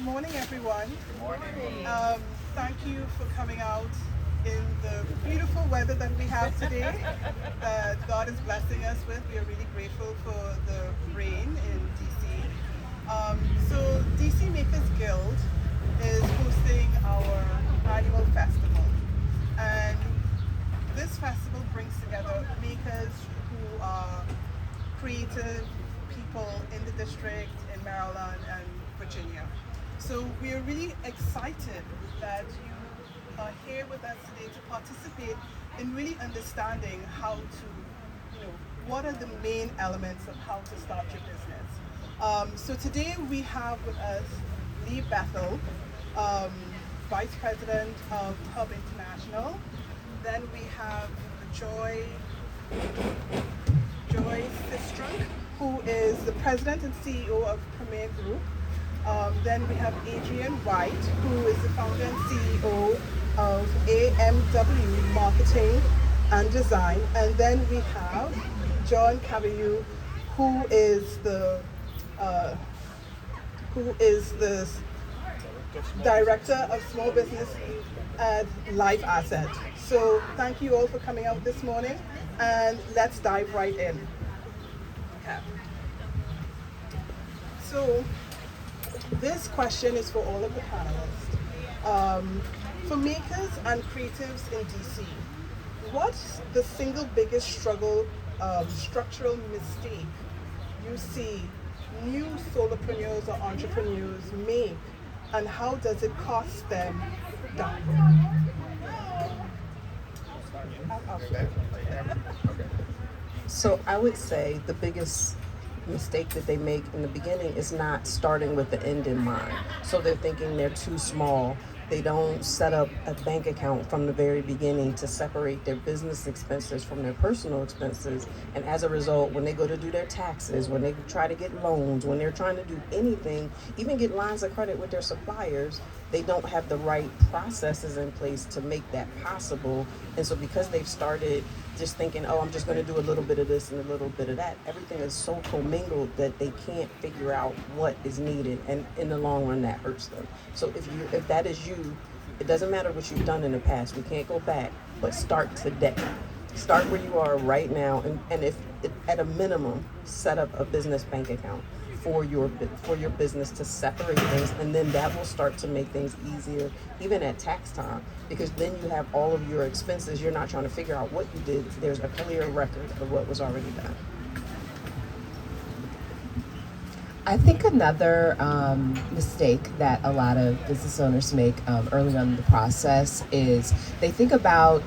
morning, everyone. Good morning. Thank you for coming out in the beautiful weather that we have today, that God is blessing us with. We are really grateful for the rain in DC. So DC Makers Guild is hosting our annual festival. And this festival brings together makers who are creative people in the district, in Maryland and Virginia. So we are really excited that you are here with us today to participate in really understanding how to, what are the main elements of how to start your business. So today we have with us Lee Bethel, Vice President of Hub International. Then we have Joy Sistrunk, who is the President and CEO of Premier Group. Then we have Adrian White, who is the founder and CEO of AMW Marketing and Design. And then we have John Cavallu, who is the Director of Small Business at Life Asset. So thank you all for coming out this morning, and let's dive right in. Okay. So this question is for all of the panelists. For makers and creatives in DC, what's the single biggest structural mistake you see new solopreneurs or entrepreneurs make, and how does it cost them time? So I would say the biggest mistake that they make in the beginning is not starting with the end in mind. So they're thinking they're too small. They don't set up a bank account from the very beginning to separate their business expenses from their personal expenses. And as a result, when they go to do their taxes, when they try to get loans, when they're trying to do anything, even get lines of credit with their suppliers, they don't have the right processes in place to make that possible. And so because they've started just thinking, oh, I'm just going to do a little bit of this and a little bit of that, everything is so commingled that they can't figure out what is needed, and in the long run that hurts them. So if that is you, it doesn't matter what you've done in the past. We can't go back, but start today. Start where you are right now, and if at a minimum, set up a business bank account for your business to separate things, and then that will start to make things easier even at tax time, because then you have all of your expenses. You're not trying to figure out what you did. There's a clear record of what was already done. I think another mistake that a lot of business owners make early on in the process is they think about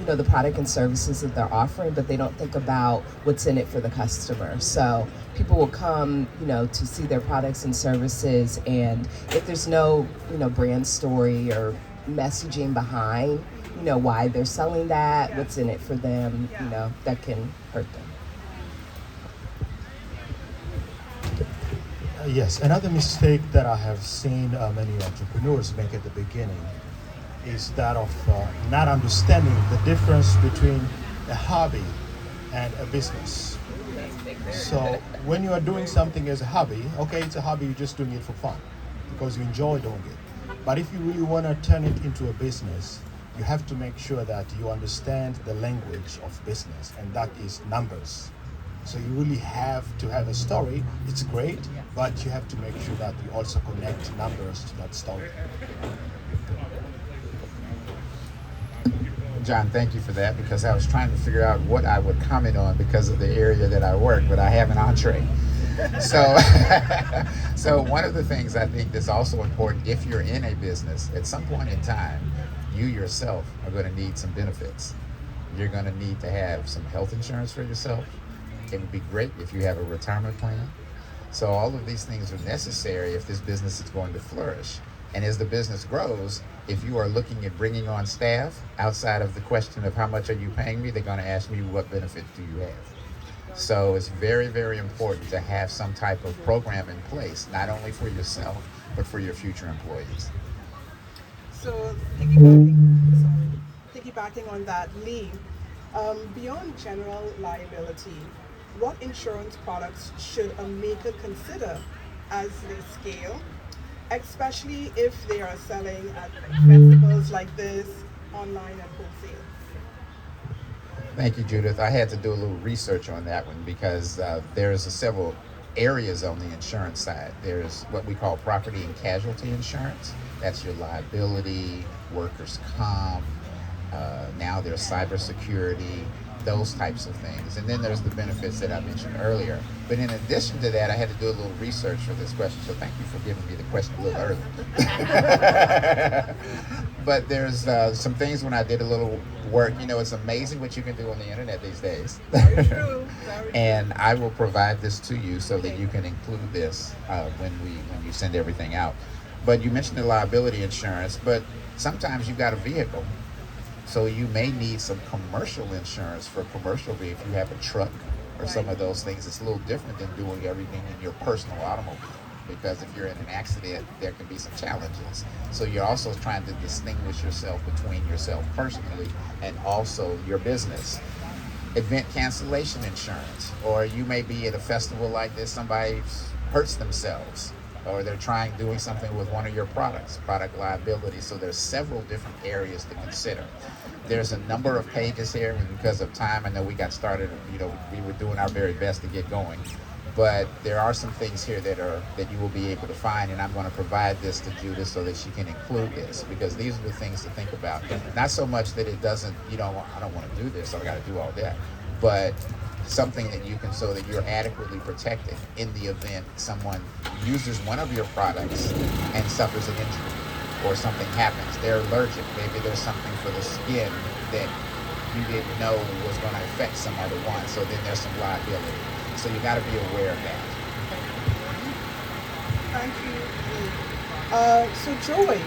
the product and services that they're offering, but they don't think about what's in it for the customer. So people will come, to see their products and services, and if there's no, brand story or messaging behind, why they're selling that, what's in it for them, that can hurt them. Yes, another mistake that I have seen many entrepreneurs make at the beginning is that of not understanding the difference between a hobby and a business. So when you are doing something as a hobby, okay, it's a hobby, you're just doing it for fun because you enjoy doing it. But if you really want to turn it into a business, you have to make sure that you understand the language of business, and that is numbers. So you really have to have a story. It's great, but you have to make sure that you also connect numbers to that story. John, thank you for that, because I was trying to figure out what I would comment on because of the area that I work, but I have an entree. So, so one of the things I think that's also important, if you're in a business, at some point in time, you yourself are going to need some benefits. You're going to need to have some health insurance for yourself. It would be great if you have a retirement plan. So all of these things are necessary if this business is going to flourish. And as the business grows, if you are looking at bringing on staff, outside of the question of how much are you paying me, they're going to ask me what benefits do you have. So it's very, very important to have some type of program in place, not only for yourself, but for your future employees. So piggybacking on that, Lee, beyond general liability, what insurance products should a maker consider as they scale? especially if they are selling at festivals like this, online at wholesale. Thank you, Judith. I had to do a little research on that one because there's several areas on the insurance side. There's what we call property and casualty insurance. That's your liability, workers' comp. Now there's cybersecurity, those types of things. And then there's the benefits that I mentioned earlier. But in addition to that, I had to do a little research for this question. So thank you for giving me the question a little early. But there's some things when I did a little work. You know, it's amazing what you can do on the internet these days. Very true. Very true. And I will provide this to you so that you can include this when you send everything out. But you mentioned the liability insurance, but sometimes you've got a vehicle. So you may need some commercial insurance for commercial vehicle. If you have a truck or some of those things, it's a little different than doing everything in your personal automobile. Because if you're in an accident, there can be some challenges. So you're also trying to distinguish yourself between yourself personally and also your business. Event cancellation insurance, or you may be at a festival like this, somebody hurts themselves, or they're doing something with one of your products, product liability. So there's several different areas to consider. There's a number of pages here, and because of time, I know we got started, we were doing our very best to get going. But there are some things here that you will be able to find, and I'm going to provide this to Judith so that she can include this, because these are the things to think about. Not so much that it doesn't, I don't want to do this, so I got to do all that, but something that you can, so that you're adequately protected in the event someone uses one of your products and suffers an injury or something happens. They're allergic. Maybe there's something for the skin that you didn't know was going to affect some other one, so then there's some liability. So you got to be aware of that. Thank you. So Joy,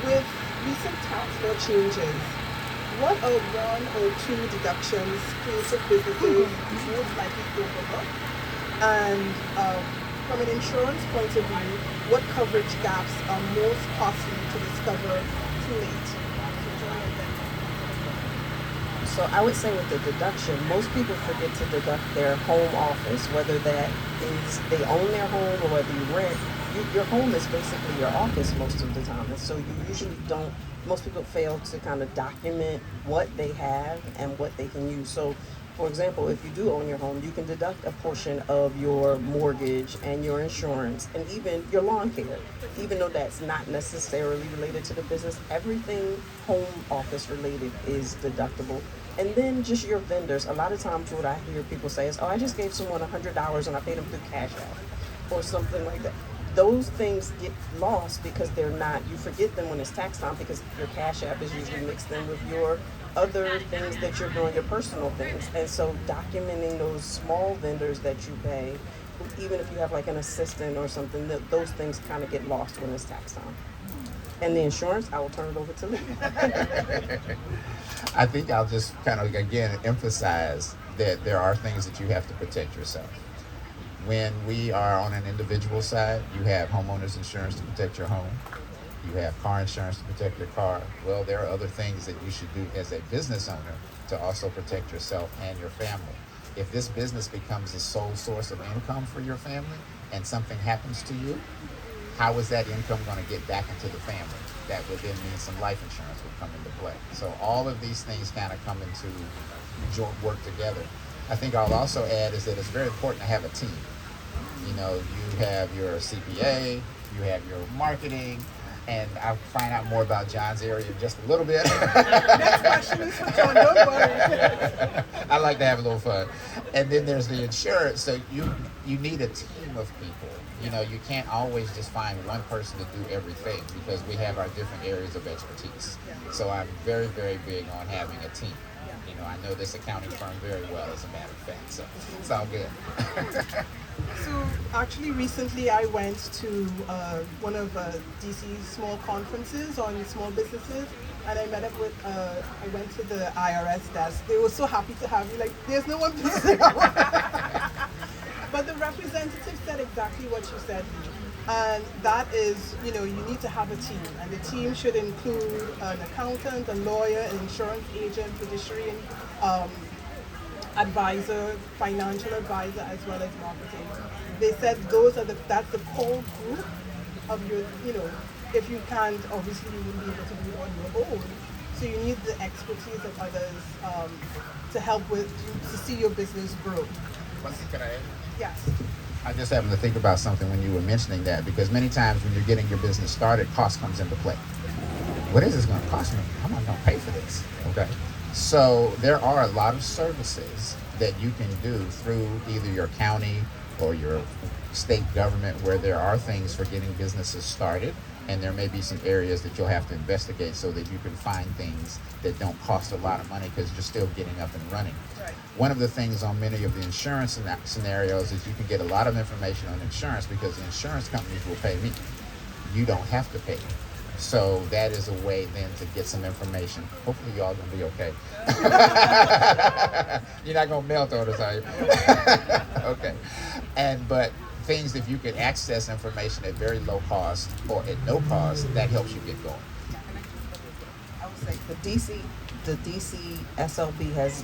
with recent tax law changes, what are one or two deductions creative businesses most likely to overlook? And from an insurance point of view, what coverage gaps are most costly to discover too late? So I would say with the deduction, most people forget to deduct their home office, whether that is they own their home or whether you rent. Your home is basically your office most of the time. And so you usually don't, most people fail to kind of document what they have and what they can use. So for example, if you do own your home, you can deduct a portion of your mortgage and your insurance and even your lawn care. Even though that's not necessarily related to the business, everything home office related is deductible. And then just your vendors. A lot of times what I hear people say is, oh, I just gave someone $100 and I paid them through Cash App or something like that. Those things get lost because they're not, you forget them when it's tax time because your Cash App is usually mixed in with your other things that you're doing, your personal things. And so documenting those small vendors that you pay, even if you have like an assistant or something, those things kind of get lost when it's tax time. And the insurance, I will turn it over to Lee. I think I'll just kind of, again, emphasize that there are things that you have to protect yourself. When we are on an individual side, you have homeowners insurance to protect your home. You have car insurance to protect your car. Well, there are other things that you should do as a business owner to also protect yourself and your family. If this business becomes the sole source of income for your family and something happens to you, how is that income going to get back into the family? That would then mean some life insurance would come into play. So all of these things kind of come into joint work together. I think I'll also add is that it's very important to have a team. You have your CPA, you have your marketing, and I'll find out more about John's area in just a little bit. Next question is for John, don't worry. I like to have a little fun. And then there's the insurance. So you need a team of people. You can't always just find one person to do everything because we have our different areas of expertise. So I'm very, very big on having a team. I know this accounting firm very well, as a matter of fact, so it's all good. So actually recently I went to one of DC's small conferences on small businesses, and I met up with, I went to the IRS desk. They were so happy to have me, like, there's no one to But the representative said exactly what you said, and that is, you need to have a team, and the team should include an accountant, a lawyer, an insurance agent, fiduciary, advisor, financial advisor, as well as marketing. They said that's the core group of your, if you can't, obviously you wouldn't be able to do it on your own. So you need the expertise of others to help to see your business grow. Can I add? Yes. I just happened to think about something when you were mentioning that, because many times when you're getting your business started, cost comes into play. What is this going to cost me? How am I going to pay for this? Okay. So there are a lot of services that you can do through either your county or your state government, where there are things for getting businesses started, and there may be some areas that you'll have to investigate so that you can find things that don't cost a lot of money because you're still getting up and running. Right. One of the things on many of the insurance scenarios is you can get a lot of information on insurance because the insurance companies will pay me. You don't have to pay. So that is a way then to get some information. Hopefully y'all gonna be okay. You're not gonna melt on us, are you? Okay. But things, if you can access information at very low cost or at no cost, that helps you get going. I would say the DC SLB has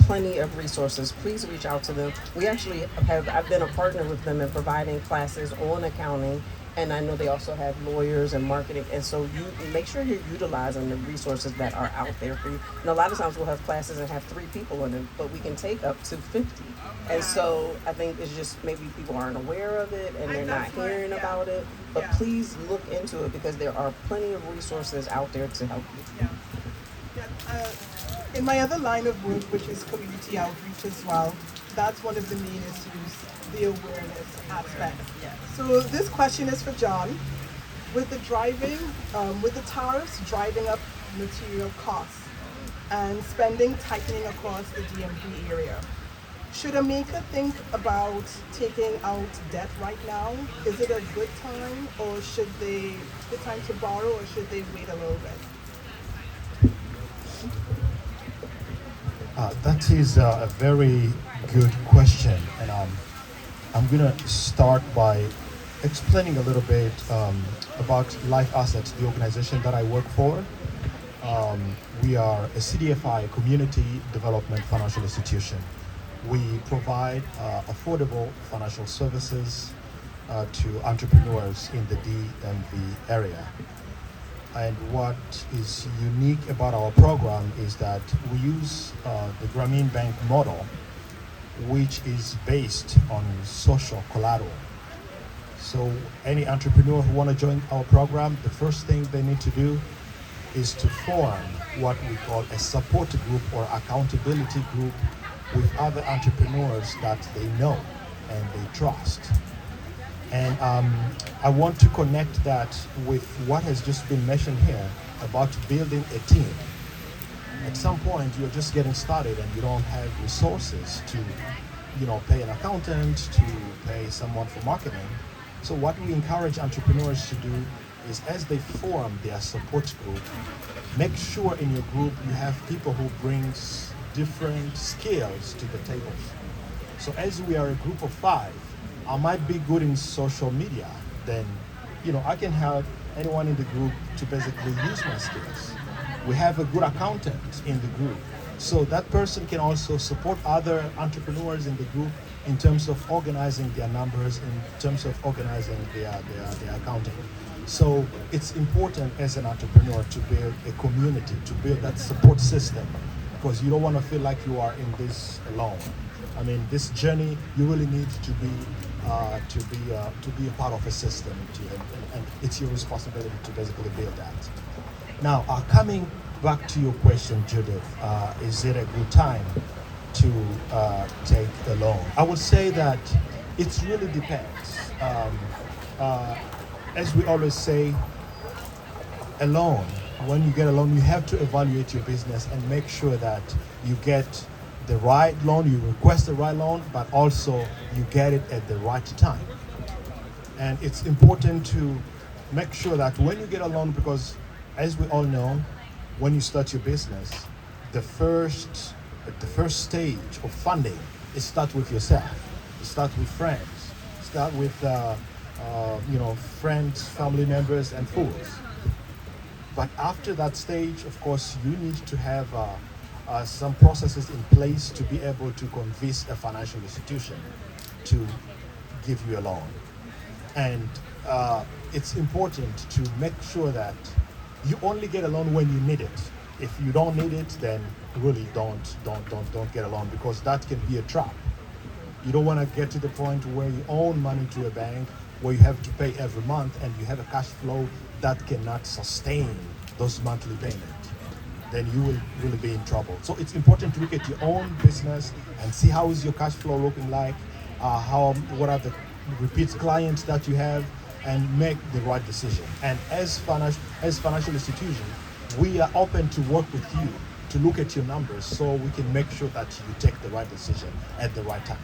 plenty of resources. Please reach out to them. I've been a partner with them in providing classes on accounting, and I know they also have lawyers and marketing, and so you make sure you're utilizing the resources that are out there for you. And a lot of times we'll have classes and have 3 people in them, but we can take up to 50. And so I think it's just maybe people aren't aware of it and they're not hearing about it, but please look into it because there are plenty of resources out there to help you. In my other line of work, which is community outreach as well, that's one of the main issues, the awareness aspect. So this question is for John. With the tariffs driving up material costs and spending tightening across the DMV area, should a maker think about taking out debt right now? Is it a good time, or should they good time to borrow, or should they wait a little bit? That is a very good question, and I'm gonna start by explaining a little bit about Life Assets, the organization that I work for. We are a CDFI, Community Development Financial Institution. We provide affordable financial services to entrepreneurs in the DMV area. And what is unique about our program is that we use the Grameen Bank model, which is based on social collateral. So any entrepreneur who want to join our program, the first thing they need to do is to form what we call a support group or accountability group with other entrepreneurs that they know and they trust. And I want to connect that with what has just been mentioned here about building a team. At some point, you're just getting started and you don't have resources to, pay an accountant, to pay someone for marketing. So what we encourage entrepreneurs to do is, as they form their support group, make sure in your group you have people who brings different skills to the table. So as we are a group of 5, I might be good in social media, then I can help anyone in the group to basically use my skills. We have a good accountant in the group, so that person can also support other entrepreneurs in the group in terms of organizing their numbers, in terms of organizing their accounting. So it's important as an entrepreneur to build a community, to build that support system, because you don't want to feel like you are in this alone. I mean, this journey, you really need to be a part of a system, and it's your responsibility to basically build that. Now, coming back to your question, Judith, is it a good time to take a loan? I would say that it really depends. As we always say, a loan, when you get a loan, you have to evaluate your business and make sure that you get the right loan, you request the right loan, but also you get it at the right time. And it's important to make sure that when you get a loan, because as we all know, when you start your business, the first stage of funding, it starts with yourself. It starts with friends. Start with friends, family members, and fools. But after that stage, of course, you need to have some processes in place to be able to convince a financial institution to give you a loan. And it's important to make sure that you only get a loan when you need it. If you don't need it, then really don't get a loan, because that can be a trap. You don't want to get to the point where you own money to a bank where you have to pay every month and you have a cash flow that cannot sustain those monthly payments. Then you will really be in trouble. So it's important to look at your own business and see how is your cash flow looking like, what are the repeat clients that you have, and make the right decision. And as financial institution, we are open to work with you to look at your numbers so we can make sure that you take the right decision at the right time.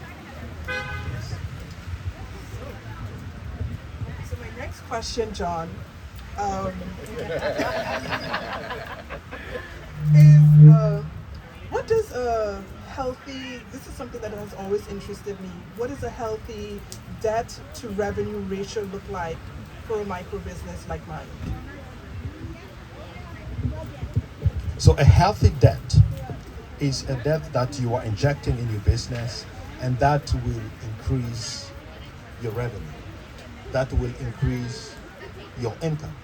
So my next question, John, is what does a healthy, this is something that has always interested me, what does a healthy debt to revenue ratio look like for a micro business like mine? So a healthy debt is a debt that you are injecting in your business, and that will increase your revenue. That will increase your income.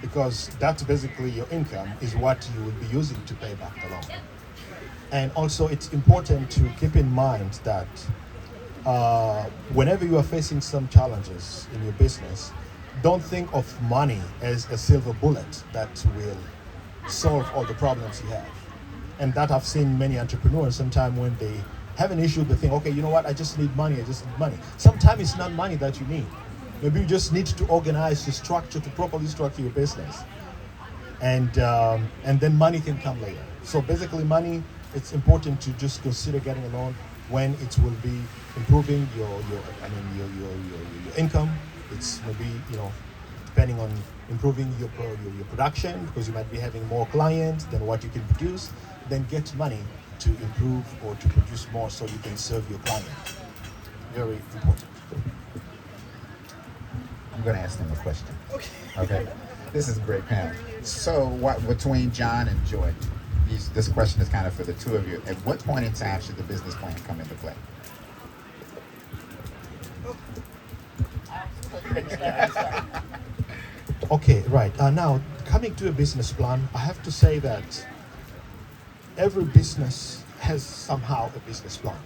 Because that's basically your income is what you will be using to pay back the loan. And also it's important to keep in mind that whenever you are facing some challenges in your business, don't think of money as a silver bullet that will solve all the problems you have. And that I've seen many entrepreneurs, sometimes when they have an issue, they think, okay, you know what, I just need money. Sometimes it's not money that you need. Maybe you just need to organize your structure to properly structure your business. And then money can come later. So basically money, it's important to just consider getting a loan when it will be improving your income. It's maybe, depending on improving your production, because you might be having more clients than what you can produce, then get money to improve or to produce more so you can serve your client. Very important. I'm going to ask them a question. Okay. This is a great panel. So, what between John and Joy? This question is kind of for the two of you. At what point in time should the business plan come into play? Okay, right. Now, coming to a business plan, I have to say that every business has somehow a business plan.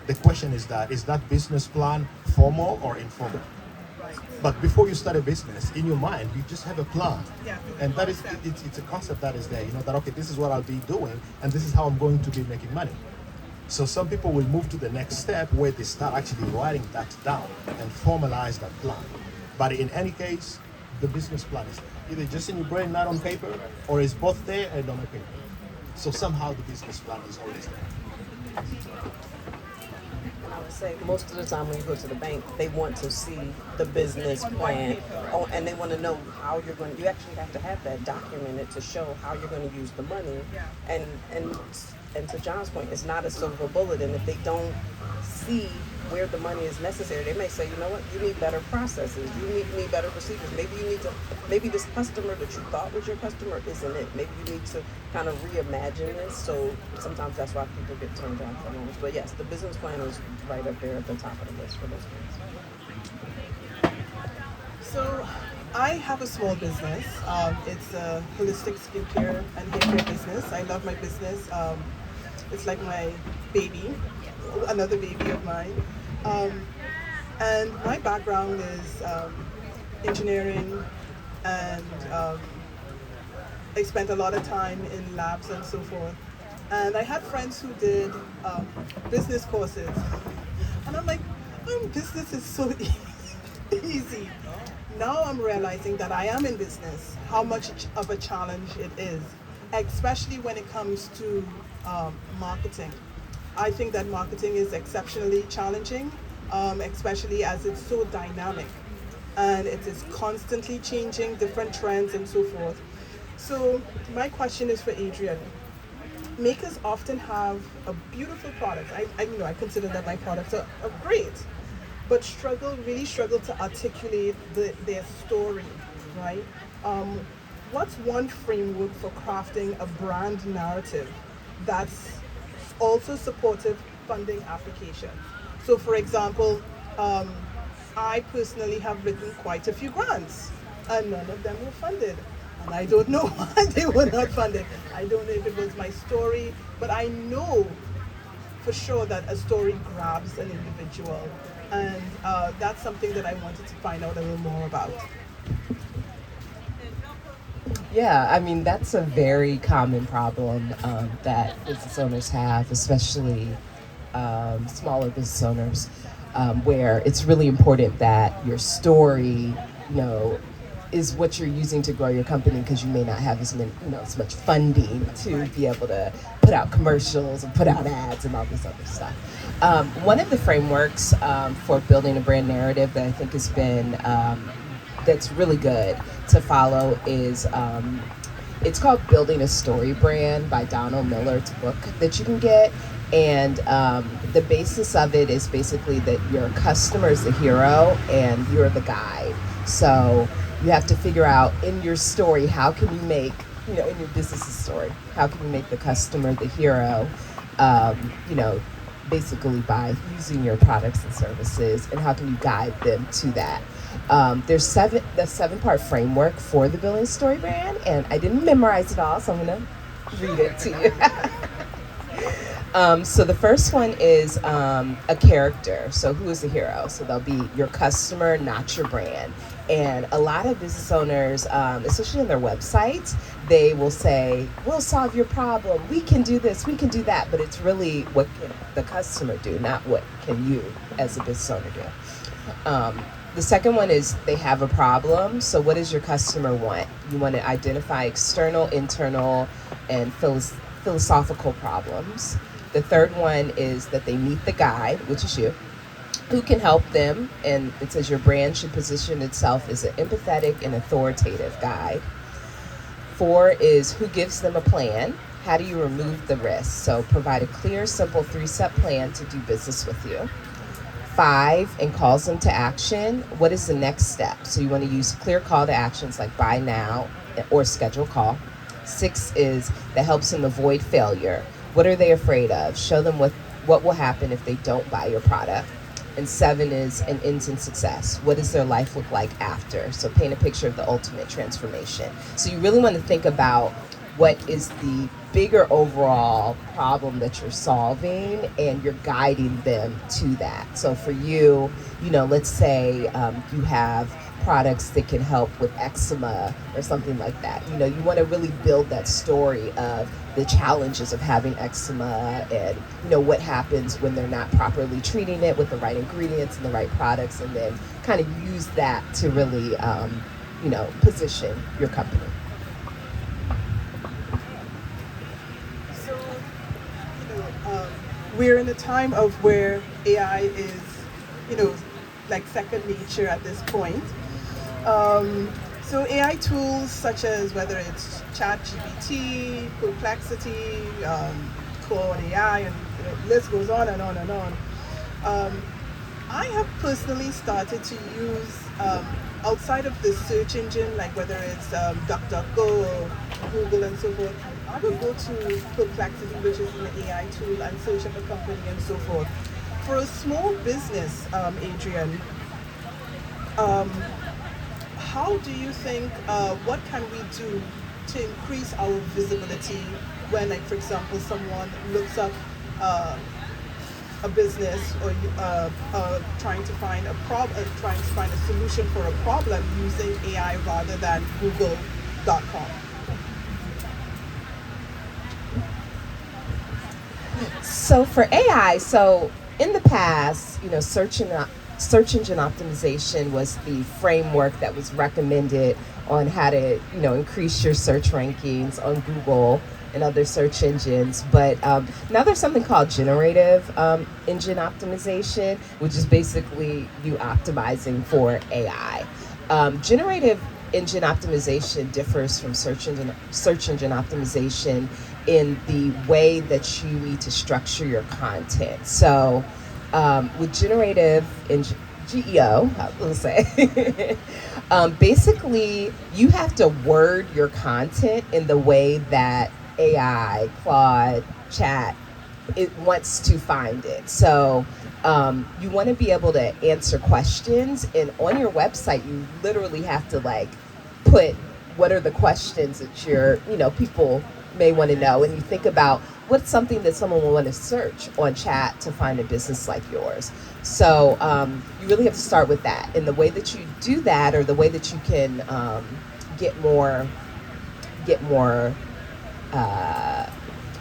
The question is that business plan formal or informal? But before you start a business, in your mind, you just have a plan. Yeah, and that is, it's a concept that is there, that, okay, this is what I'll be doing, and this is how I'm going to be making money. So some people will move to the next step where they start actually writing that down and formalize that plan. But in any case, the business plan is there. Either just in your brain, not on paper, or it's both there and on a paper. So somehow the business plan is always there. I would say most of the time when you go to the bank, they want to see the business plan, and they want to know how you're going to. You actually have to have that documented to show how you're going to use the money. Yeah. And to John's point, it's not a silver bullet. And if they don't see where the money is necessary, they may say, you know what, you need better processes. You need better procedures. Maybe this customer that you thought was your customer isn't it. Maybe you need to kind of reimagine this. So sometimes that's why people get turned down for loans. But yes, the business plan is right up there at the top of the list for those things. So I have a small business. It's a holistic skincare and hair care business. I love my business. It's like my baby, another baby of mine. And my background is engineering, and I spent a lot of time in labs and so forth. And I had friends who did business courses. And I'm like, business is so easy. Now I'm realizing that I am in business, how much of a challenge it is, especially when it comes to marketing. I think that marketing is exceptionally challenging, especially as it's so dynamic and it is constantly changing, different trends and so forth. So my question is for Adrian. Makers often have a beautiful product. I consider that my products are great, but really struggle to articulate their story, right? What's one framework for crafting a brand narrative that's also supportive funding application? So for example, I personally have written quite a few grants, and none of them were funded. And I don't know why they were not funded. I don't know if it was my story, but I know for sure that a story grabs an individual. And that's something that I wanted to find out a little more about. Yeah, I mean, that's a very common problem that business owners have, especially smaller business owners, where it's really important that your story, you know, is what you're using to grow your company, because you may not have as many, as much funding to be able to put out commercials and put out ads and all this other stuff. One of the frameworks for building a brand narrative that I think has been that's really good to follow is it's called Building a Story Brand by Donald Miller. It's a book that you can get. And the basis of it is basically that your customer is the hero and you're the guide. So you have to figure out in your story, how can you make, in your business's story, how can you make the customer the hero, basically by using your products and services, and how can you guide them to that. There's the 7-part framework for the Building Story Brand, and I didn't memorize it all, so I'm gonna read it to you. So the first one is a character. So who is the hero? So they'll be your customer, not your brand. And a lot of business owners, especially on their websites, they will say, we'll solve your problem. We can do this, we can do that. But it's really what can the customer do, not what can you as a business owner do. The second one is they have a problem. So what does your customer want? You want to identify external, internal, and philosophical problems. The third one is that they meet the guide, which is you, who can help them. And it says your brand should position itself as an empathetic and authoritative guide. 4 is who gives them a plan. How do you remove the risk? So provide a clear, simple 3-step plan to do business with you. 5, and calls them to action. What is the next step? So you want to use clear call to actions like buy now or schedule call. 6 is that helps them avoid failure. What are they afraid of? Show them what will happen if they don't buy your product. And 7 is an ends in success. What does their life look like after? So paint a picture of the ultimate transformation. So you really want to think about what is the bigger overall problem that you're solving, and you're guiding them to that. So for you, let's say you have products that can help with eczema or something like that. You want to really build that story of the challenges of having eczema and what happens when they're not properly treating it with the right ingredients and the right products, and then kind of use that to really position your company. So, we're in a time of where AI is, like second nature at this point. So AI tools such as whether it's ChatGPT, Perplexity, Claude AI, and the list goes on and on and on. I have personally started to use, outside of the search engine, like whether it's DuckDuckGo or Google and so forth, I will go to Perplexity, which is an AI tool, and search up a company and so forth. For a small business, Adrian, how do you think, what can we do to increase our visibility when, like, for example, someone looks up a business or trying to find a solution for a problem using AI rather than Google.com? So for AI, in the past, search engine optimization was the framework that was recommended on how to, increase your search rankings on Google and other search engines. But now there's something called generative engine optimization, which is basically you optimizing for AI. Generative engine optimization differs from search engine optimization in the way that you need to structure your content. So with generative GEO, we'll say, basically you have to word your content in the way that AI, Claude, Chat, it wants to find it. So you want to be able to answer questions, and on your website, you literally have to like put what are the questions that people may want to know, and you think about what's something that someone will want to search on chat to find a business like yours. So you really have to start with that, and the way that you do that, or the way that you can get more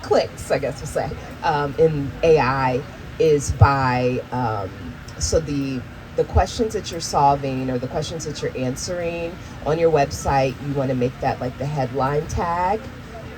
clicks, I guess we'll say, in AI is by so the questions that you're solving or the questions that you're answering on your website, you want to make that like the headline tag.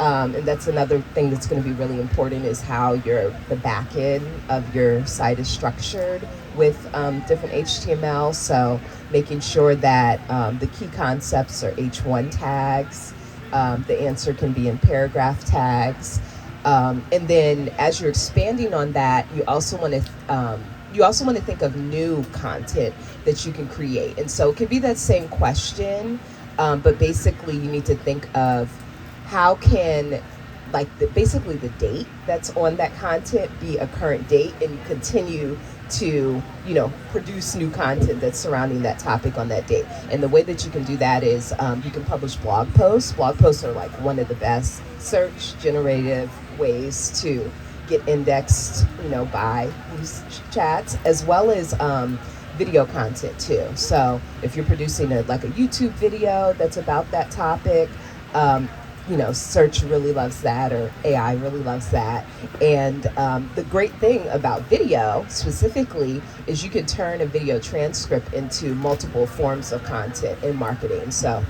And that's another thing that's going to be really important, is how the back end of your site is structured with different HTML. So making sure that the key concepts are H1 tags. The answer can be in paragraph tags. And then as you're expanding on that, you also want to think of new content that you can create. And so it can be that same question, but basically you need to think of how can basically the date that's on that content be a current date, and you continue to produce new content that's surrounding that topic on that date. And the way that you can do that is you can publish blog posts. Blog posts are like one of the best search generative ways to get indexed by these chats, as well as video content too. So if you're producing a YouTube video that's about that topic, search really loves that, or AI really loves that. And the great thing about video specifically is you can turn a video transcript into multiple forms of content in marketing. So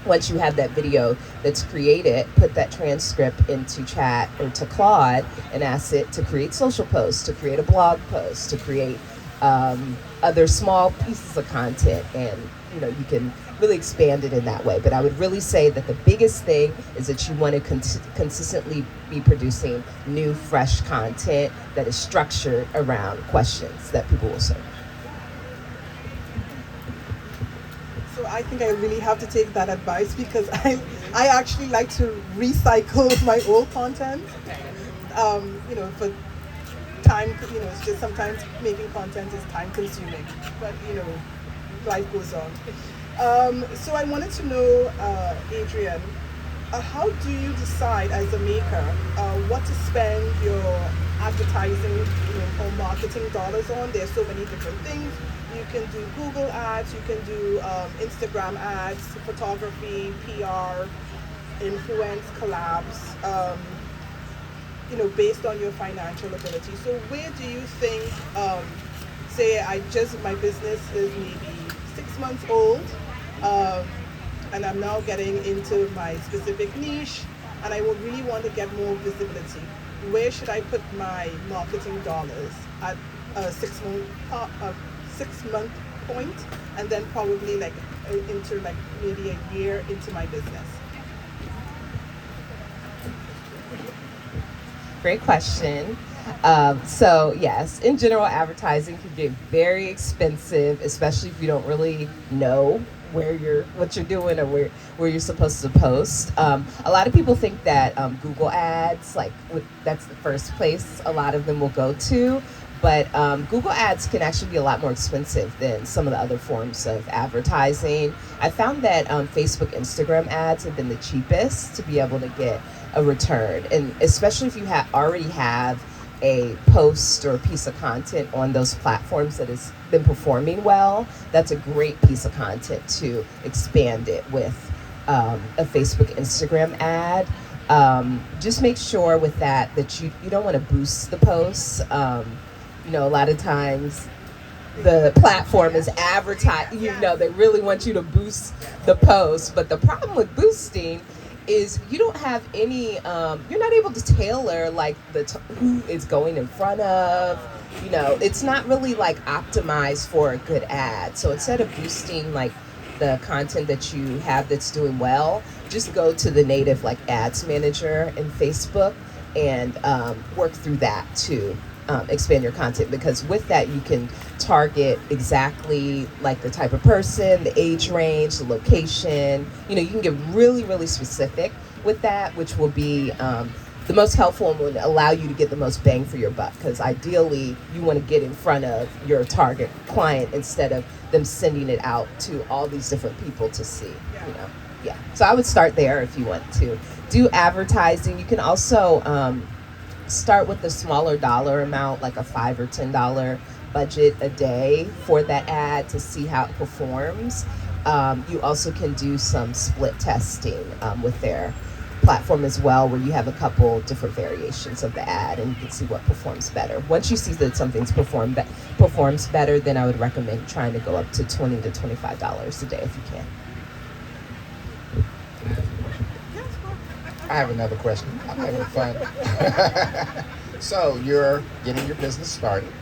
once you have that video that's created, put that transcript into chat or to Claude and ask it to create social posts, to create a blog post, to create other small pieces of content, and you can really expand it in that way. But I would really say that the biggest thing is that you want to consistently be producing new, fresh content that is structured around questions that people will search. So I think I really have to take that advice, because I actually like to recycle my old content. For time, it's just sometimes making content is time consuming, but life goes on. So I wanted to know, Adrian, how do you decide as a maker what to spend your advertising or marketing dollars on? There's so many different things. You can do Google ads, you can do Instagram ads, photography, PR, influence, collabs, based on your financial ability. So where do you think, say my business is maybe 6 months old, and I'm now getting into my specific niche, and I would really want to get more visibility. Where should I put my marketing dollars at a 6 month point, and then probably into maybe a year into my business? Great question. So yes, in general, advertising can get very expensive, especially if you don't really know what you're doing or where you're supposed to post. A lot of people think that Google ads, that's the first place a lot of them will go to. But Google ads can actually be a lot more expensive than some of the other forms of advertising. I found that Facebook, Instagram ads have been the cheapest to be able to get a return. And especially if you already have a post or a piece of content on those platforms that has been performing well, that's a great piece of content to expand it with a Facebook, Instagram ad. Just make sure with that you don't want to boost the posts. A lot of times the platform is advertising, they really want you to boost the post. But the problem with boosting is you don't have any, you're not able to tailor who is going in front of, it's not really optimized for a good ad. So instead of boosting the content that you have that's doing well, just go to the native ads manager in Facebook and work through that to expand your content, because with that you can target exactly the type of person, the age range, the location. You can get really, really specific with that, which will be the most helpful and would allow you to get the most bang for your buck, because ideally you want to get in front of your target client instead of them sending it out to all these different people to see. You know, yeah. So I would start there if you want to do advertising. You can also start with a smaller dollar amount, like a $5 or $10 budget a day for that ad to see how it performs. You also can do some split testing with their platform as well, where you have a couple different variations of the ad and you can see what performs better. Once you see that something's performs better, then I would recommend trying to go up to $20 to $25 a day if you can. I have another question. I'm having fun. So you're getting your business started,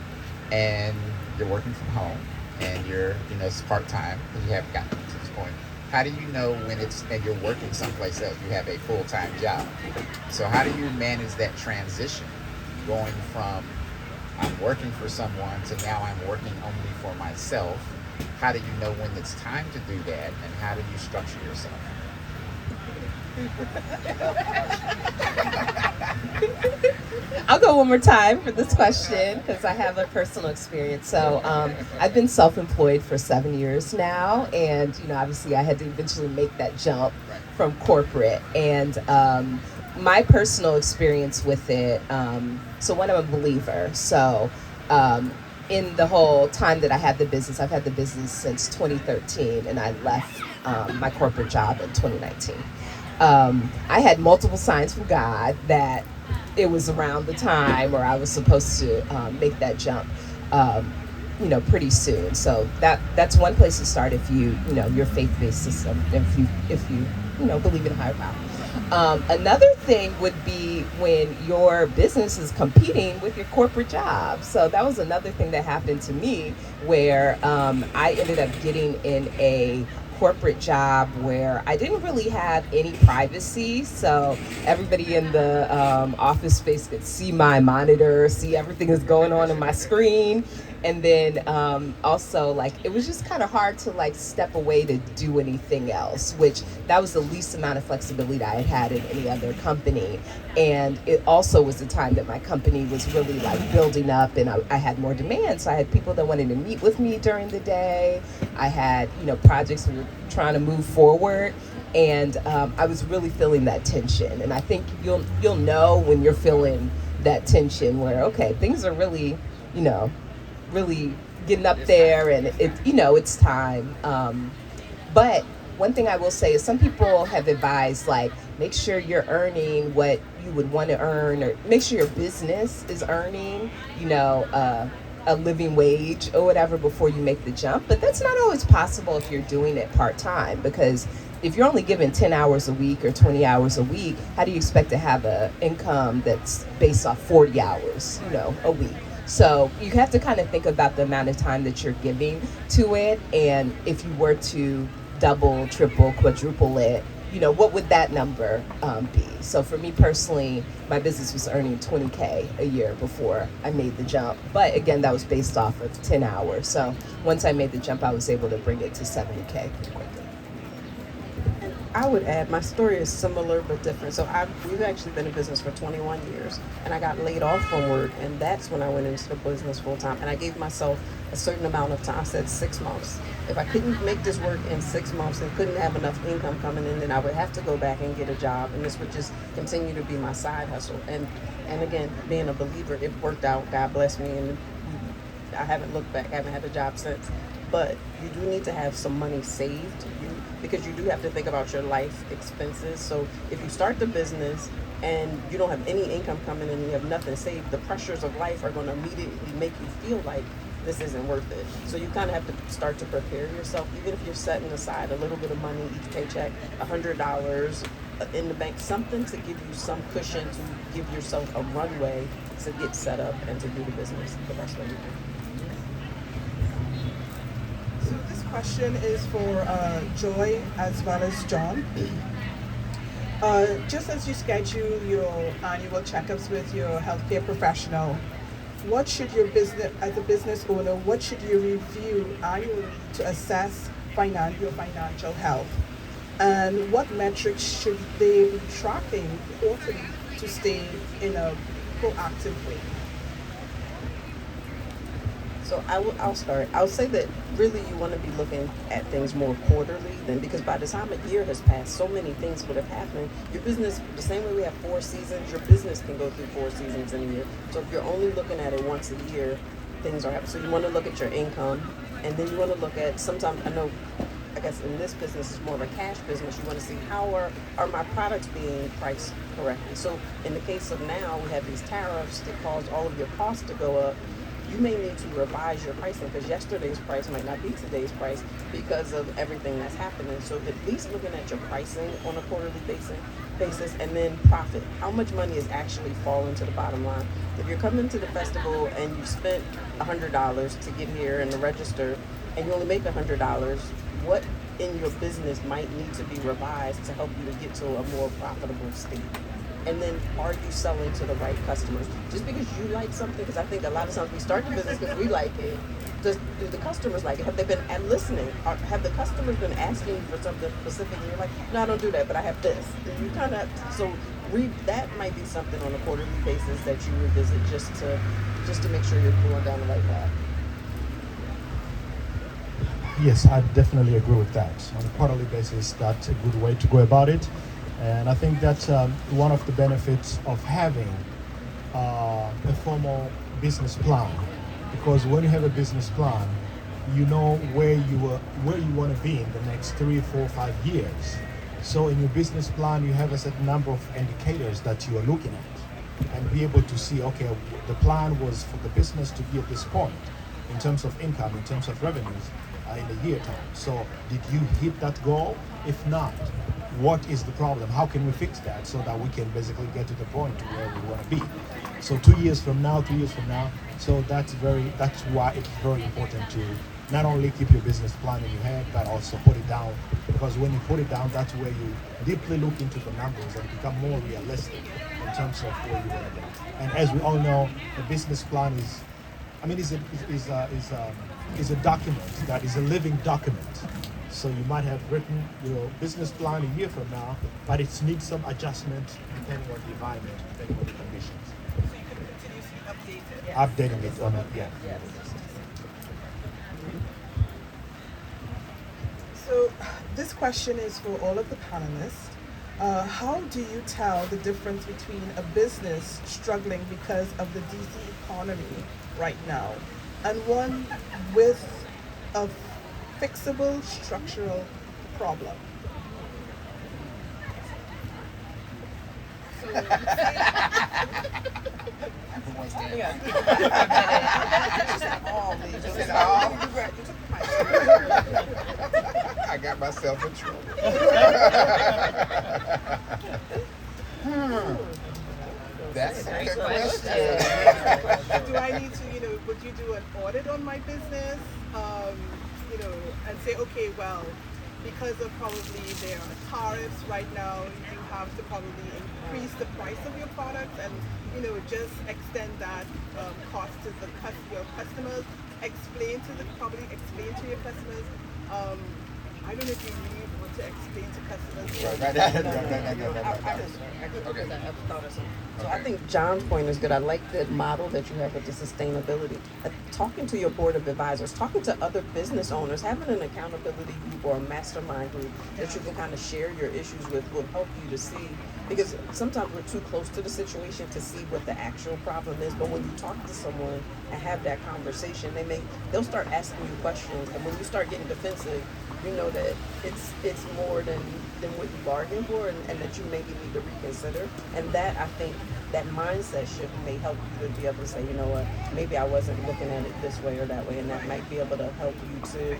and you're working from home, and you're, it's part-time, because you haven't gotten to this point. How do you know when and you're working someplace else, you have a full-time job? So how do you manage that transition, going from I'm working for someone to now I'm working only for myself? How do you know when it's time to do that, and how do you structure yourself? I'll go one more time for this question because I have a personal experience. So I've been self-employed for 7 years now, and obviously I had to eventually make that jump from corporate. And my personal experience with it, so one, I'm a believer. So in the whole time that I had the business, I've had the business since 2013, and I left my corporate job in 2019. I had multiple signs from God that it was around the time where I was supposed to make that jump, pretty soon. So that's one place to start if your faith-based system, if you believe in higher power. Another thing would be when your business is competing with your corporate job. So that was another thing that happened to me, where I ended up getting in a corporate job where I didn't really have any privacy, so everybody in the office space could see my monitor, see everything that's going on in my screen, and then also it was just kind of hard to step away to do anything else, which that was the least amount of flexibility that I had in any other company. And it also was the time that my company was really building up, and I had more demand, so I had people that wanted to meet with me during the day. I had projects we were trying to move forward, and I was really feeling that tension. And I think you'll know when you're feeling that tension where, okay, things are really really getting up there, and it's time. But one thing I will say is some people have advised make sure you're earning what you would want to earn, or make sure your business is earning a living wage or whatever before you make the jump. But that's not always possible if you're doing it part-time, because if you're only given 10 hours a week or 20 hours a week, how do you expect to have an income that's based off 40 hours a week? So you have to kind of think about the amount of time that you're giving to it, and if you were to double, triple, quadruple it, what would that number be? So for me personally, my business was earning $20K a year before I made the jump. But again, that was based off of 10 hours. So once I made the jump, I was able to bring it to $70K pretty quickly. I would add, my story is similar but different. So we've actually been in business for 21 years, and I got laid off from work, and that's when I went into the business full time. And I gave myself a certain amount of time. I said 6 months. If I couldn't make this work in 6 months and couldn't have enough income coming in, then I would have to go back and get a job, and this would just continue to be my side hustle. And again, being a believer, it worked out. God bless me, and I haven't looked back. I haven't had a job since. But you do need to have some money saved, because you do have to think about your life expenses. So if you start the business and you don't have any income coming in and you have nothing saved, the pressures of life are going to immediately make you feel like this isn't worth it. So you kind of have to start to prepare yourself, even if you're setting aside a little bit of money each paycheck, $100 in the bank, something to give you some cushion, to give yourself a runway to get set up and to do the business the best way you can. So this question is for Joy as well as John. Just as you schedule your annual checkups with your healthcare professional, what should your business, as a business owner, what should you review annually to assess your financial health? And what metrics should they be tracking quarterly to stay in a proactive way? So I'll start. I'll say that really you want to be looking at things more quarterly than, because by the time a year has passed, so many things would have happened. Your business, the same way we have 4 seasons, your business can go through 4 seasons in a year. So if you're only looking at it once a year, things are happening. So you want to look at your income, and then you want to look at, sometimes, I guess in this business it's more of a cash business. You want to see how are my products being priced correctly. So in the case of now, we have these tariffs that cause all of your costs to go up. You may need to revise your pricing because yesterday's price might not be today's price because of everything that's happening. So at least looking at your pricing on a quarterly basis, and then profit. How much money is actually falling to the bottom line? If you're coming to the festival and you spent $100 to get here and the register, and you only make $100, what in your business might need to be revised to help you to get to a more profitable state? And then, are you selling to the right customers? Just because you like something, because I think a lot of times we start the business because we like it. Do the customers like it? Have they been listening? Have the customers been asking you for something specific? And you're like, no, I don't do that, but I have this. And you kind of that might be something on a quarterly basis that you revisit just to make sure you're going down the right path. Yes, I definitely agree with that. On a quarterly basis, that's a good way to go about it. And I think that's one of the benefits of having a formal business plan, because when you have a business plan, you know where you want to be in the next 3, 4, 5 years. So in your business plan, you have a certain number of indicators that you are looking at, and be able to see, okay, the plan was for the business to be at this point in terms of income, in terms of revenues in a year time. So did you hit that goal? If not, what is the problem? How can we fix that so that we can basically get to the point to where we want to be? So 2 years from now, 3 years from now. So that's why it's very important to not only keep your business plan in your head, but also put it down. Because when you put it down, that's where you deeply look into the numbers and become more realistic in terms of where you want to go. And as we all know, the business plan is a document that is a living document. So you might have written your business plan a year from now, but it needs some adjustment depending on the environment, depending on the conditions. So you can continuously update it. Yes. Updating it on it, yeah. Yes. So this question is for all of the panelists. How do you tell the difference between a business struggling because of the DC economy right now and one with a fixable structural problem? I got myself in trouble. That's a good question. Do I need to, would you do an audit on my business, and say, okay, well, because of probably there are tariffs right now, you have to probably increase the price of your product and, just extend that cost to your customers, explain to your customers. I don't know if you really want to explain to customers. So I think John's point is good. I like the model that you have with the sustainability. Talking to your board of advisors, talking to other business owners, having an accountability group or a mastermind group that you can kind of share your issues with will help you to see. Because sometimes we're too close to the situation to see what the actual problem is. But when you talk to someone and have that conversation, they'll start asking you questions. And when you start getting defensive, you know that it's more than what you bargained for, and that you maybe need to reconsider. And that, I think, that mindset shift may help you to be able to say, you know what, maybe I wasn't looking at it this way or that way, and that might be able to help you to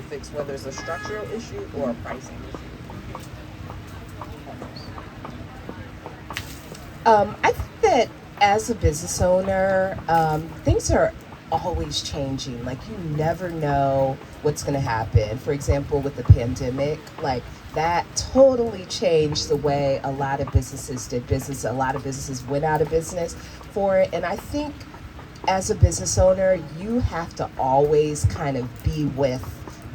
fix whether it's a structural issue or a pricing issue. I think that as a business owner, things are always changing. Like, you never know what's going to happen. For example, with the pandemic, like, that totally changed the way a lot of businesses did business. A lot of businesses went out of business for it. And I think as a business owner, you have to always kind of be with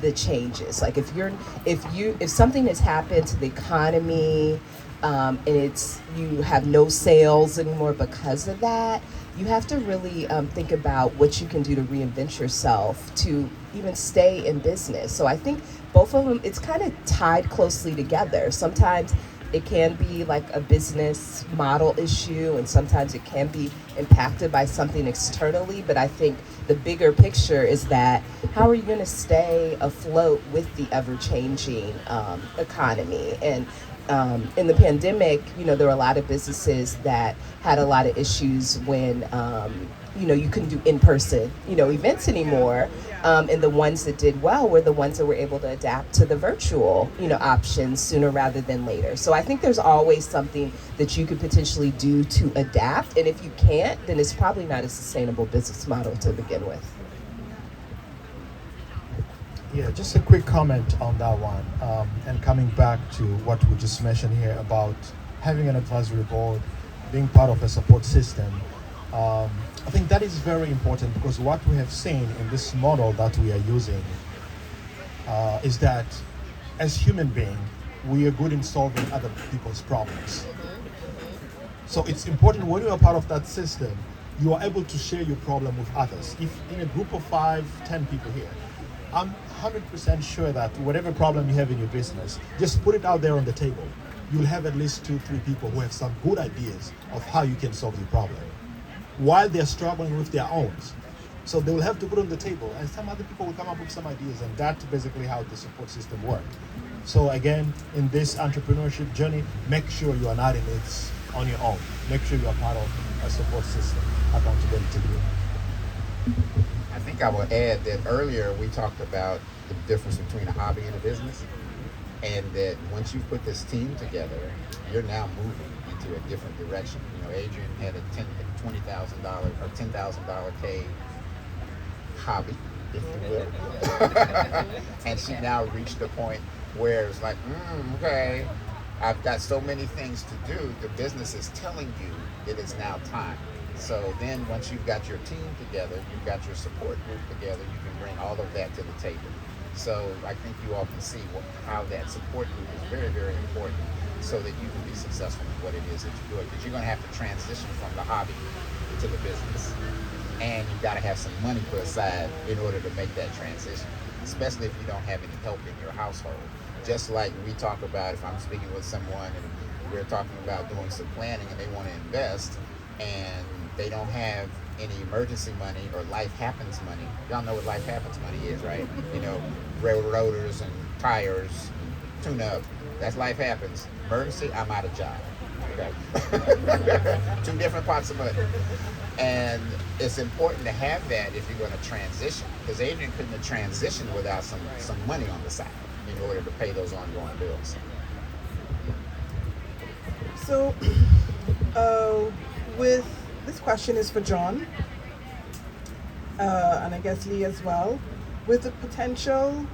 the changes. Like, if something has happened to the economy, and you have no sales anymore because of that, you have to really think about what you can do to reinvent yourself to even stay in business. So I think both of them, it's kind of tied closely together. Sometimes it can be like a business model issue, and sometimes it can be impacted by something externally. But I think the bigger picture is that how are you going to stay afloat with the ever-changing economy? And in the pandemic, there were a lot of businesses that had a lot of issues when you couldn't do in-person events anymore, and the ones that did well were the ones that were able to adapt to the virtual options sooner rather than later. So I think there's always something that you could potentially do to adapt, and if you can't, then it's probably not a sustainable business model to begin with. Yeah, just a quick comment on that one, and coming back to what we just mentioned here about having an advisory board, being part of a support system. I think that is very important, because what we have seen in this model that we are using is that as human beings, we are good in solving other people's problems. So it's important when you are part of that system, you are able to share your problem with others. If in a group of 5, 10 people here, I'm 100% sure that whatever problem you have in your business, just put it out there on the table. You'll have at least 2, 3 people who have some good ideas of how you can solve your problem, while they're struggling with their own. So they will have to put on the table, and some other people will come up with some ideas, and that's basically how the support system works. So again, in this entrepreneurship journey, make sure you are not in it on your own. Make sure you are part of a support system, accountability group. I think I will add that earlier we talked about the difference between a hobby and a business, and that once you put this team together, you're now moving into a different direction. Adrian had a $20,000 or $10,000 cave hobby, if you will, and she now reached the point where it's like, okay, I've got so many things to do. The business is telling you that it's now time. So then once you've got your team together, you've got your support group together, you can bring all of that to the table. So I think you all can see how that support group is very, very important, so that you can be successful in what it is that you're doing. Because you're going to have to transition from the hobby to the business. And you've got to have some money put aside in order to make that transition, especially if you don't have any help in your household. Just like we talk about, if I'm speaking with someone and we're talking about doing some planning and they want to invest and they don't have any emergency money or life happens money. Y'all know what life happens money is, right? Railroaders and tires, tune up. That's life happens. Emergency, I'm out of job. Okay. 2 different pots of money. And it's important to have that if you're going to transition, because Adrian couldn't have transitioned without some money on the side in order to pay those ongoing bills. So, with this question is for John, and I guess Lee as well. With the potential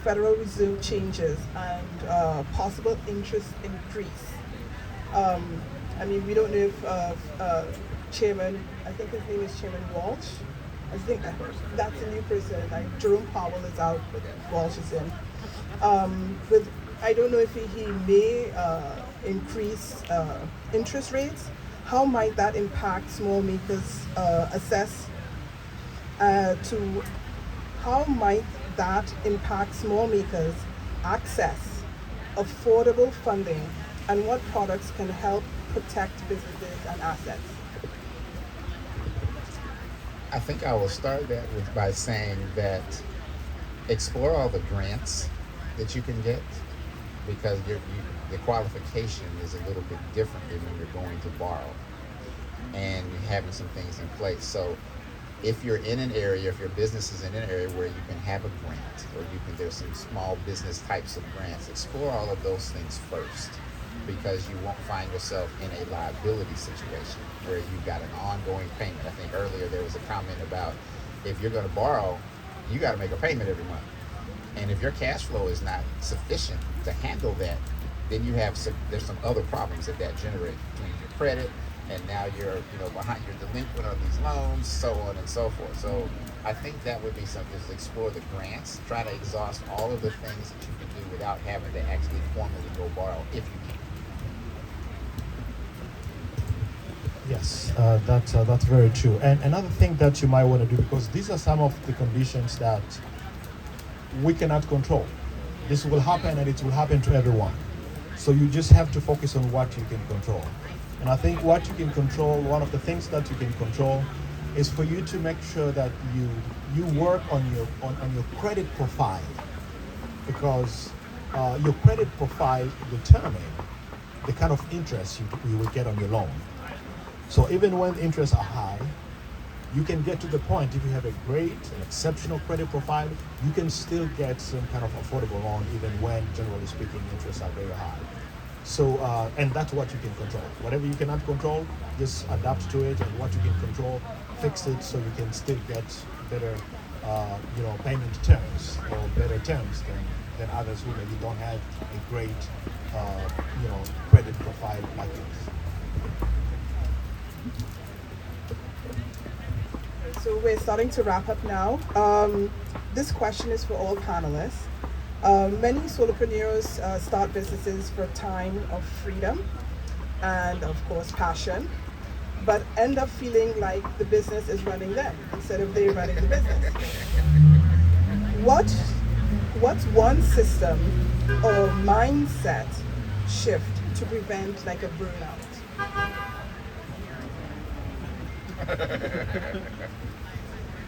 Federal Reserve changes and possible interest increase, we don't know if Chairman, I think his name is Chairman Walsh. I think that's a new person. Like Jerome Powell is out, but Walsh is in. I don't know if he may increase interest rates. How might that impact small makers how might that impact small makers access affordable funding, and what products can help protect businesses and assets? I think I will start that by saying that explore all the grants that you can get, because the qualification is a little bit different than when you're going to borrow, and having some things in place. So if you're in an area, if your business is in an area where you can have a grant, or there's some small business types of grants, explore all of those things first, because you won't find yourself in a liability situation where you've got an ongoing payment. I think earlier there was a comment about if you're going to borrow, you got to make a payment every month. And if your cash flow is not sufficient to handle that, then there's some other problems that generates between your credit, and now you're behind, you're delinquent on these loans, so on and so forth. So I think that would be something to explore the grants, try to exhaust all of the things that you can do without having to actually formally go borrow, if you can. Yes, that's very true. And another thing that you might want to do, because these are some of the conditions that we cannot control. This will happen, and it will happen to everyone. So you just have to focus on what you can control. And I think what you can control, one of the things that you can control, is for you to make sure that you work on your credit profile, because your credit profile determine the kind of interest you will get on your loan. So even when interests are high, you can get to the point, if you have a great and exceptional credit profile, you can still get some kind of affordable loan even when, generally speaking, interests are very high. So, and that's what you can control. Whatever you cannot control, just adapt to it, and what you can control, fix it so you can still get better, payment terms, or better terms than others who maybe don't have a great, credit profile like yours. So we're starting to wrap up now. This question is for all panelists. Many solopreneurs start businesses for a time of freedom and, of course, passion, but end up feeling like the business is running them instead of they running the business. What's one system or mindset shift to prevent like a burnout?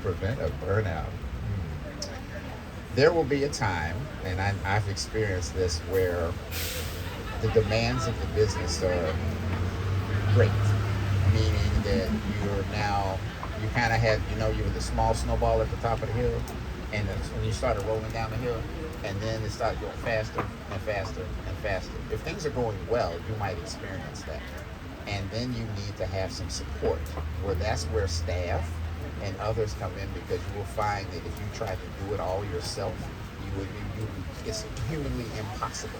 Prevent a burnout. There will be a time, and I've experienced this, where the demands of the business are great, meaning that you kind of had, you were the small snowball at the top of the hill, and when you started rolling down the hill, and then it started going faster and faster and faster. If things are going well, you might experience that. And then you need to have some support, that's where staff and others come in, because you will find that if you try to do it all yourself, it's humanly impossible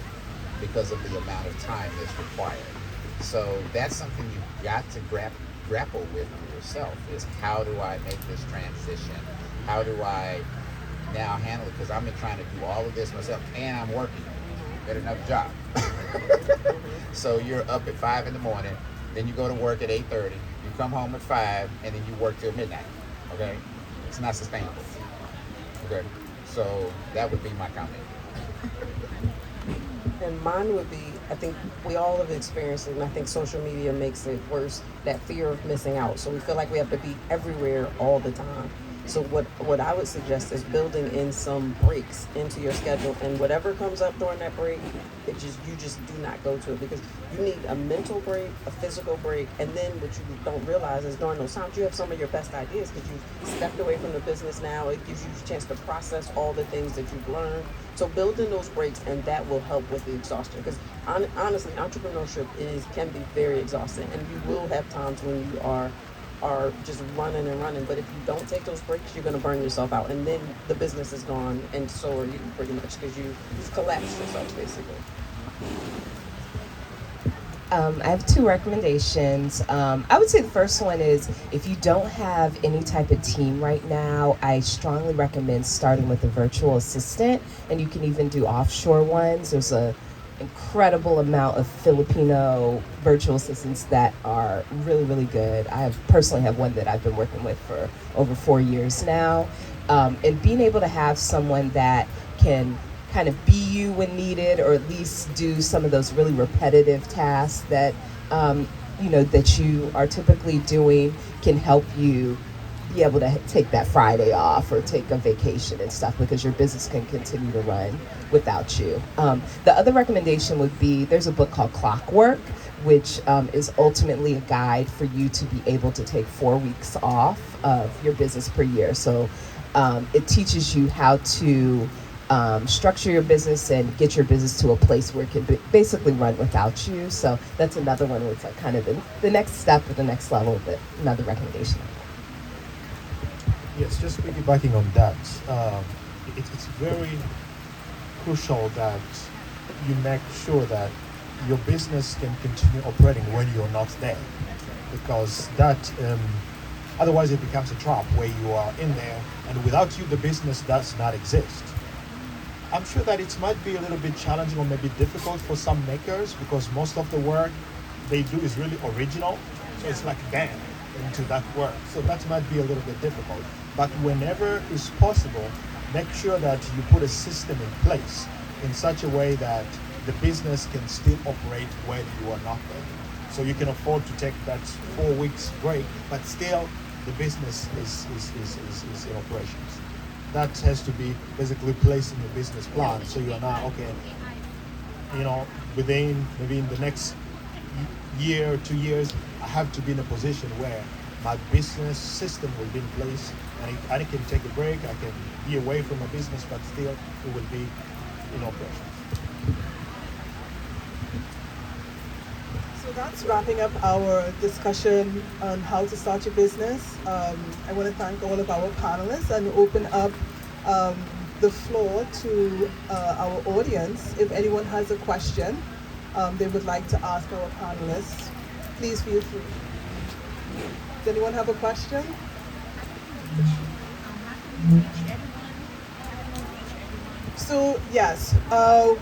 because of the amount of time that's required. So that's something you've got to grapple with yourself, is how do I make this transition? How do I now handle it? Because I've been trying to do all of this myself, and I'm working at another job. So you're up at 5 in the morning, then you go to work at 8:30, you come home at 5, and then you work till midnight. Okay? It's not sustainable. Okay? So that would be my comment. And mine would be, I think we all have experienced it, and I think social media makes it worse, that fear of missing out. So we feel like we have to be everywhere all the time. So what I would suggest is building in some breaks into your schedule, and whatever comes up during that break, you just do not go to it, because you need a mental break, a physical break, and then what you don't realize is during those times you have some of your best ideas, because you've stepped away from the business now. It gives you a chance to process all the things that you've learned. So build in those breaks, and that will help with the exhaustion, because honestly, entrepreneurship can be very exhausting, and you will have times when you are just running and running, but if you don't take those breaks, you're going to burn yourself out, and then the business is gone, and so are you, pretty much, because you've collapsed yourself, basically. I have two recommendations. I would say the first one is, if you don't have any type of team right now, I strongly recommend starting with a virtual assistant, and you can even do offshore ones. There's a incredible amount of Filipino virtual assistants that are really, really good. I personally have one that I've been working with for over 4 years now. And being able to have someone that can kind of be you when needed, or at least do some of those really repetitive tasks that that you are typically doing, can help you be able to take that Friday off or take a vacation and stuff, because your business can continue to run without you. The other recommendation would be, there's a book called Clockwork, which is ultimately a guide for you to be able to take 4 weeks off of your business per year. So it teaches you how to structure your business and get your business to a place where it can basically run without you. So that's another one where it's like kind of the next step or the next level, but another recommendation. Yes, just piggybacking on that, it's very crucial that you make sure that your business can continue operating when you're not there, because that otherwise it becomes a trap where you are in there, and without you the business does not exist. I'm sure that it might be a little bit challenging or maybe difficult for some makers, because most of the work they do is really original. So it's like bam into that work. So that might be a little bit difficult. But whenever it's possible, make sure that you put a system in place in such a way that the business can still operate when you are not there. So you can afford to take that 4 weeks break, but still the business is in operations. That has to be basically placed in your business plan. So you are now, okay, within maybe in the next year or 2 years, I have to be in a position where my business system will be in place, and I can take a break, I can be away from my business, but still it will be in operation. So that's wrapping up our discussion on how to start your business. I want to thank all of our panelists and open up the floor to our audience. If anyone has a question they would like to ask our panelists, please feel free. Does anyone have a question? So yes, are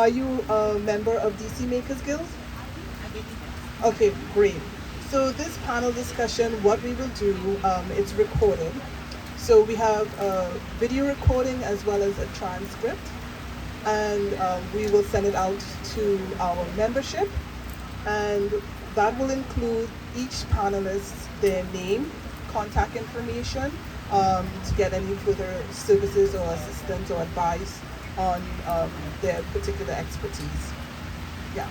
you a member of DC Makers Guild? Okay, great. So this panel discussion, what we will do, it's recorded. So we have a video recording as well as a transcript, and we will send it out to our membership, and that will include each panelist, their name, contact information, to get any further services or assistance or advice on their particular expertise. Yeah.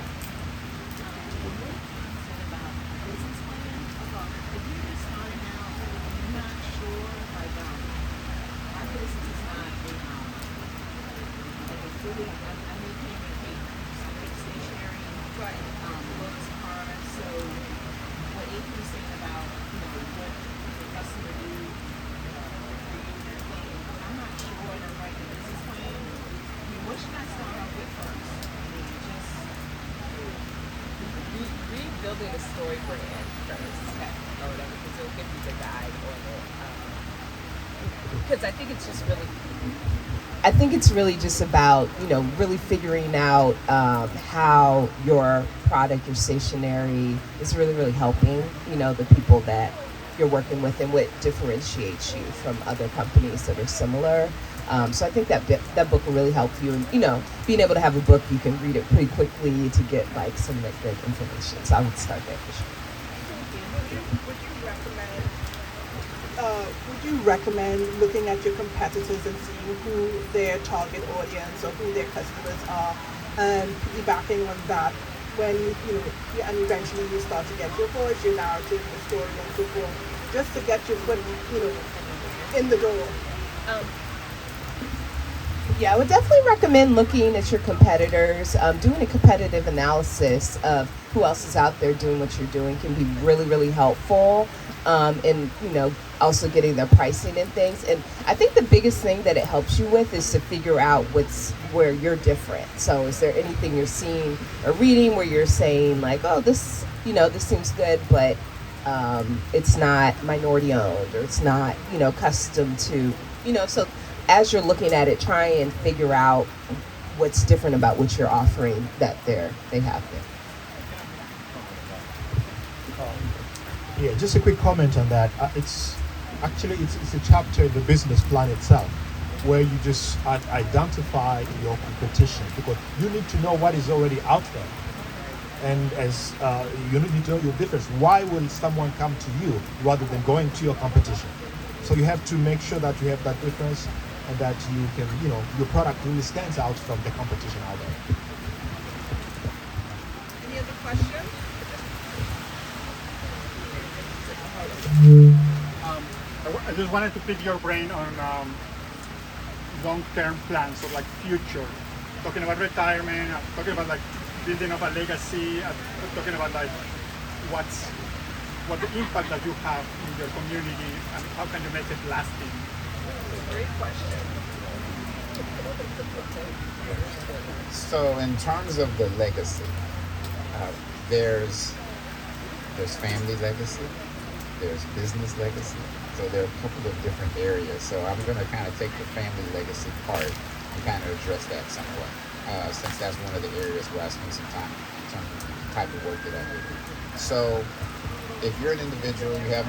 Building a story brand first, or whatever, because it'll give you the guide on it. Because I think it's really just about, really figuring out how your product, your stationery is really, really helping, the people that you're working with, and what differentiates you from other companies that are similar. So I think that book will really help you, and being able to have a book, you can read it pretty quickly to get some good information. So I would start there for sure. Would you recommend looking at your competitors and seeing who their target audience or who their customers are, and piggybacking on that when and eventually you start to get your voice, your narrative, your story, and so forth, just to get your foot, in the door? Yeah, I would definitely recommend looking at your competitors. Doing a competitive analysis of who else is out there doing what you're doing can be really, really helpful. And also getting their pricing and things. And I think the biggest thing that it helps you with is to figure out where you're different. So is there anything you're seeing or reading where you're saying like, oh, this seems good, but it's not minority owned, or it's not custom to so as you're looking at it, try and figure out what's different about what you're offering that they have there. Yeah, just a quick comment on that. It's a chapter in the business plan itself, where you just identify your competition, because you need to know what is already out there, and as you need to know your difference. Why will someone come to you rather than going to your competition? So you have to make sure that you have that difference, and that you can, your product really stands out from the competition out there. Any other questions? I just wanted to pick your brain on long-term plans, so like future, talking about retirement, talking about like building up a legacy, talking about like what the impact that you have in your community, and how can you make it lasting. Great question. So in terms of the legacy, there's family legacy, there's business legacy. So there are a couple of different areas. So I'm going to kind of take the family legacy part and kind of address that somewhat, since that's one of the areas where I spend some time in terms of the type of work that I do. So if you're an individual, you have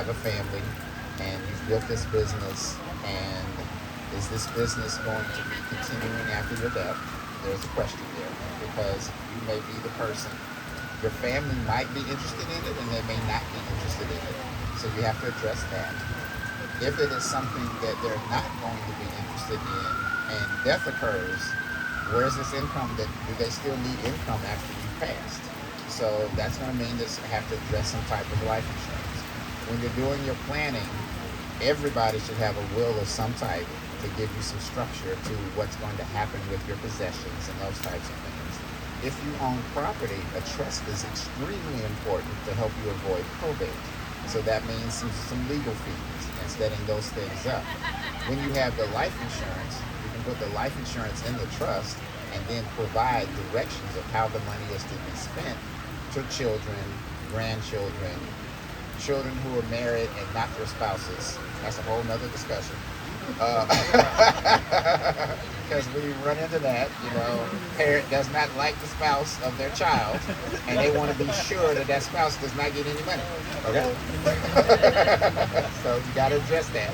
a family, and you've built this business, and is this business going to be continuing after your death? There's a question there, because you may be the person, your family might be interested in it, and they may not be interested in it. So you have to address that. If it is something that they're not going to be interested in, and death occurs, where's this income? Do they still need income after you've passed? So that's going to mean that you have to address some type of life insurance. When you're doing your planning, everybody should have a will of some type to give you some structure to what's going to happen with your possessions and those types of things. If you own property, a trust is extremely important to help you avoid probate. So that means some legal fees and setting those things up. When you have the life insurance, you can put the life insurance in the trust and then provide directions of how the money is to be spent to children, grandchildren, children who are married and not their spouses. That's a whole nother discussion. Because we run into that, parent does not like the spouse of their child, and they want to be sure that that spouse does not get any money. Okay? So you got to address that.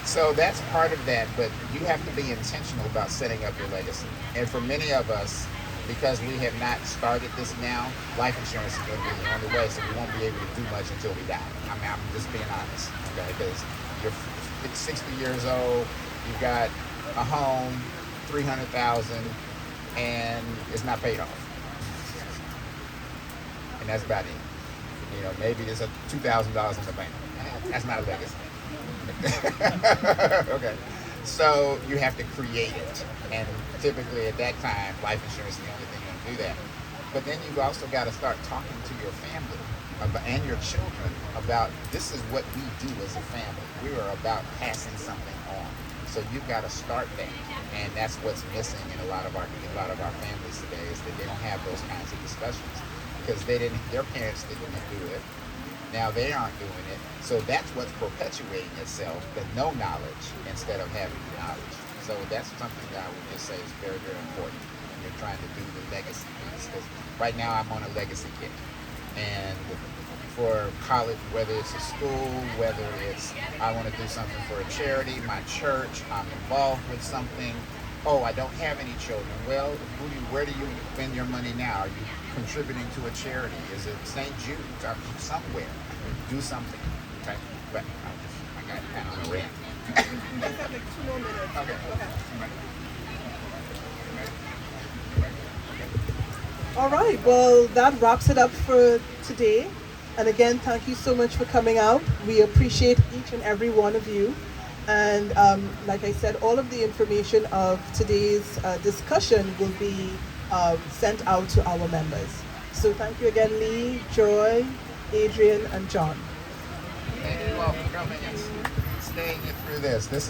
So that's part of that, but you have to be intentional about setting up your legacy. And for many of us, because we have not started this now, life insurance is going to be the only way, so we won't be able to do much until we die. I mean, I'm just being honest, okay? Because you're 60 years old, you've got a home, $300,000, and it's not paid off. And that's about it. Maybe there's a $2,000 in the bank. That's not a legacy. Okay. So you have to create it. And typically at that time, life insurance is the only thing that can do that. But then you've also got to start talking to your family and your children about this is what we do as a family. We are about passing something on. So you've got to start that. And that's what's missing in a lot of our families today, is that they don't have those kinds of discussions because their parents didn't do it. Now they aren't doing it. So that's what's perpetuating itself, the no knowledge instead of having the knowledge. So that's something that I would just say is very, very important when you're trying to do the legacy piece. Because right now I'm on a legacy kick. And for college, whether it's a school, whether it's I want to do something for a charity, my church, I'm involved with something. Oh, I don't have any children. Well, where do you spend your money now? Are you contributing to a charity? Is it St. Jude's? Or somewhere? Do something. Okay? But I got kind of on a rant. You guys have like 2 more minutes. Okay. Go ahead. All right. Well, that wraps it up for today. And again, thank you so much for coming out. We appreciate each and every one of you. And like I said, all of the information of today's discussion will be sent out to our members. So thank you again, Lee, Joy, Adrian, and John. Thank you all for coming and staying through this. This is